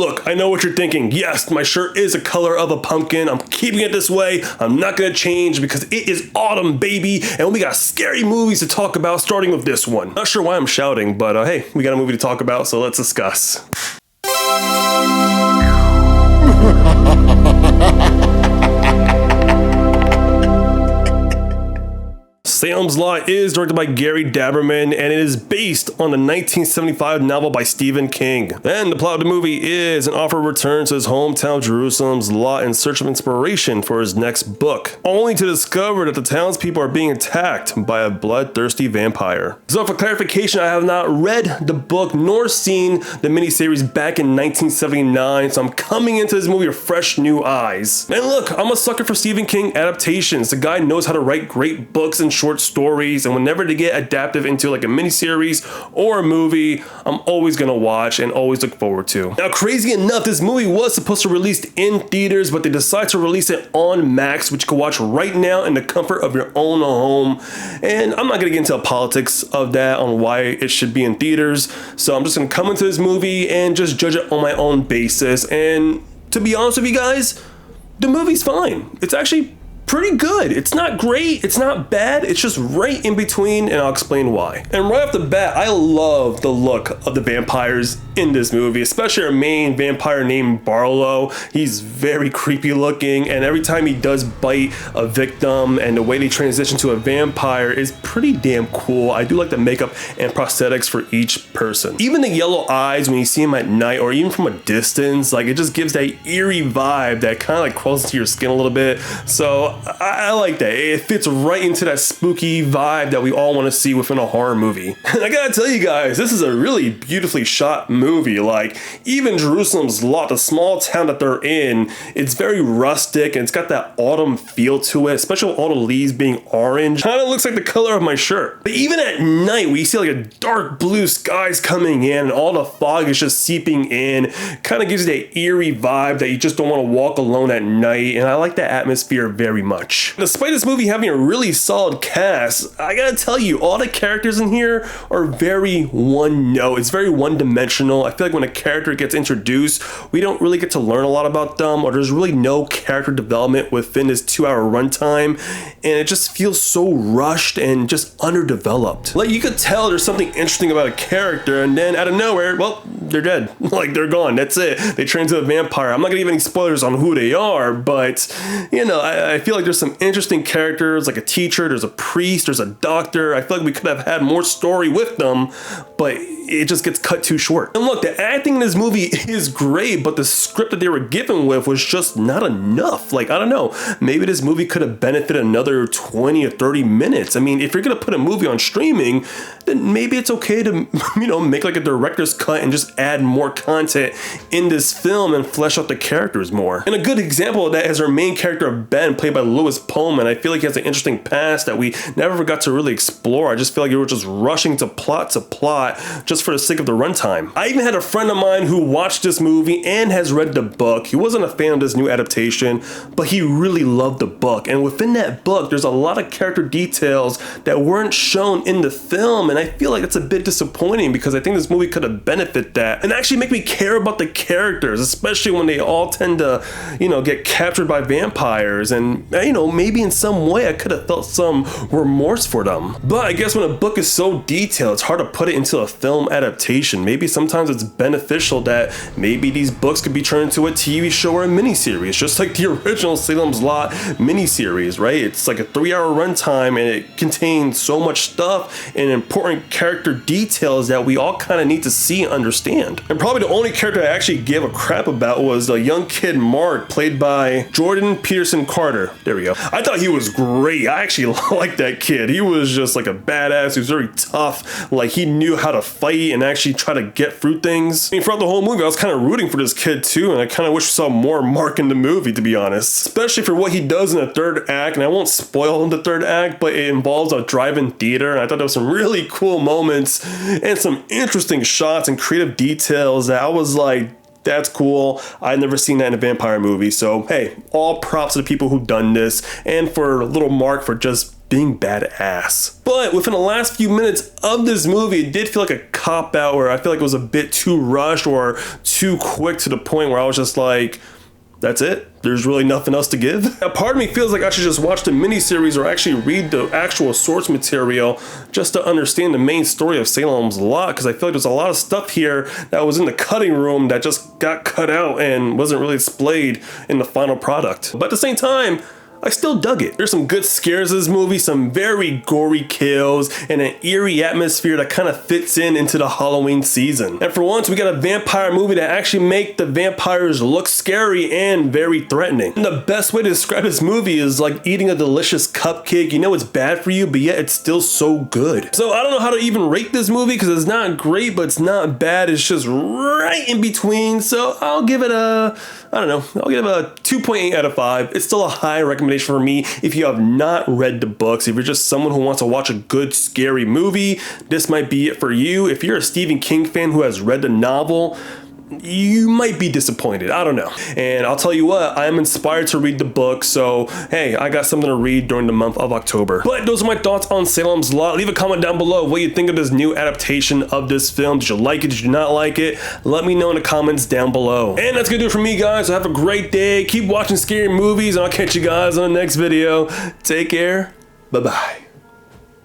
look, I know what you're thinking. Yes, my shirt is the color of a pumpkin. I'm keeping it this way. I'm not gonna change because it is autumn, baby, and we got scary movies to talk about, starting with this one. Not sure why I'm shouting, but hey, we got a movie to talk about, so let's discuss. Salem's Lot is directed by Gary Daberman, and it is based on the 1975 novel by Stephen King. And the plot of the movie is an author returns to his hometown Jerusalem's Lot in search of inspiration for his next book, only to discover that the townspeople are being attacked by a bloodthirsty vampire. So for clarification, I have not read the book nor seen the miniseries back in 1979, so I'm coming into this movie with fresh new eyes. And look, I'm a sucker for Stephen King adaptations. The guy knows how to write great books and short stories, and whenever they get adapted into like a miniseries or a movie, I'm always gonna watch and always look forward to. Now, crazy enough, this movie was supposed to release in theaters, but they decided to release it on Max, which you can watch right now in the comfort of your own home. And I'm not gonna get into the politics of that on why it should be in theaters, so I'm just gonna come into this movie and just judge it on my own basis. And to be honest with you guys, the movie's fine. It's actually pretty good. It's not great, it's not bad, it's just right in between, and I'll explain why. And right off the bat, I love the look of the vampires in this movie, especially our main vampire named Barlow. He's very creepy looking, and every time he does bite a victim and the way they transition to a vampire is pretty damn cool. I do like the makeup and prosthetics for each person. Even the yellow eyes when you see him at night or even from a distance, like it just gives that eerie vibe that kind of like crawls into your skin a little bit. So I like that. It fits right into that spooky vibe that we all want to see within a horror movie. And I gotta tell you guys, this is a really beautifully shot movie. Like, even Jerusalem's Lot, the small town that they're in, it's very rustic and it's got that autumn feel to it, especially with all the leaves being orange. Kind of looks like the color of my shirt. But even at night, we see like a dark blue skies coming in and all the fog is just seeping in, kind of gives you that eerie vibe that you just don't want to walk alone at night. And I like that atmosphere very much. Despite this movie having a really solid cast, I gotta tell you, all the characters in here are very one note. It's very one dimensional. I feel like when a character gets introduced, we don't really get to learn a lot about them, or there's really no character development within this 2-hour runtime, and it just feels so rushed and just underdeveloped. Like, you could tell there's something interesting about a character, and then out of nowhere, well, they're dead. Like, they're gone. That's it. They turn into a vampire. I'm not gonna give any spoilers on who they are, but you know, I feel like there's some interesting characters, like a teacher, there's a priest, there's a doctor. I feel like we could have had more story with them, but it just gets cut too short. And look, the acting in this movie is great, but the script that they were given with was just not enough. Like, I don't know, maybe this movie could have benefited another 20 or 30 minutes. I mean, if you're gonna put a movie on streaming, then maybe it's okay to, you know, make like a director's cut and just add more content in this film and flesh out the characters more. And a good example of that is our main character, Ben, played by Lewis Pullman. I feel like he has an interesting past that we never got to really explore. I just feel like you were just rushing to plot just for the sake of the runtime. I even had a friend of mine who watched this movie and has read the book. He wasn't a fan of this new adaptation, but he really loved the book. And within that book, there's a lot of character details that weren't shown in the film, and I feel like that's a bit disappointing because I think this movie could have benefited that and actually make me care about the characters, especially when they all tend to, you know, get captured by vampires. And, you know, maybe in some way I could have felt some remorse for them. But I guess when a book is so detailed, it's hard to put it into a film adaptation. Maybe sometimes it's beneficial that maybe these books could be turned into a TV show or a miniseries, just like the original Salem's Lot miniseries, right? It's like a 3-hour runtime and it contains so much stuff and important character details that we all kind of need to see and understand. And probably the only character I actually gave a crap about was the young kid Mark, played by Jordan Peterson Carter. There we go. I thought he was great. I actually liked that kid. He was just like a badass. He was very tough. Like, he knew how to fight and actually try to get through things. I mean, throughout the whole movie, I was kind of rooting for this kid too, and I kind of wish we saw more Mark in the movie, to be honest. Especially for what he does in the third act, and I won't spoil the third act, but it involves a drive-in theater, and I thought there was some really cool moments and some interesting shots and creative details that I was like, that's cool. I've never seen that in a vampire movie. So, hey, all props to the people who've done this, and for little Mark for just being badass. But within the last few minutes of this movie, it did feel like a cop-out where I feel like it was a bit too rushed or too quick to the point where I was just like, that's it? There's really nothing else to give? A part of me feels like I should just watch the miniseries or actually read the actual source material just to understand the main story of Salem's Lot, because I feel like there's a lot of stuff here that was in the cutting room that just got cut out and wasn't really displayed in the final product. But at the same time, I still dug it. There's some good scares in this movie, some very gory kills, and an eerie atmosphere that kind of fits into the Halloween season. And for once, we got a vampire movie that actually make the vampires look scary and very threatening. And the best way to describe this movie is like eating a delicious cupcake. You know it's bad for you, but yet it's still so good. So I don't know how to even rate this movie because it's not great, but it's not bad. It's just right in between. So I'll give it a, I don't know, I'll give it a 2.8 out of 5. It's still a high recommendation for me if you have not read the books. If you're just someone who wants to watch a good scary movie, this might be it for you. If you're a Stephen King fan who has read the novel, you might be disappointed. I don't know. And I'll tell you what, I am inspired to read the book, so hey, I got something to read during the month of October. But those are my thoughts on Salem's Lot. Leave a comment down below what you think of this new adaptation of this film. Did you like it? Did you not like it? Let me know in the comments down below. And that's gonna do it for me, guys. So have a great day. Keep watching scary movies, and I'll catch you guys on the next video. Take care. Bye-bye.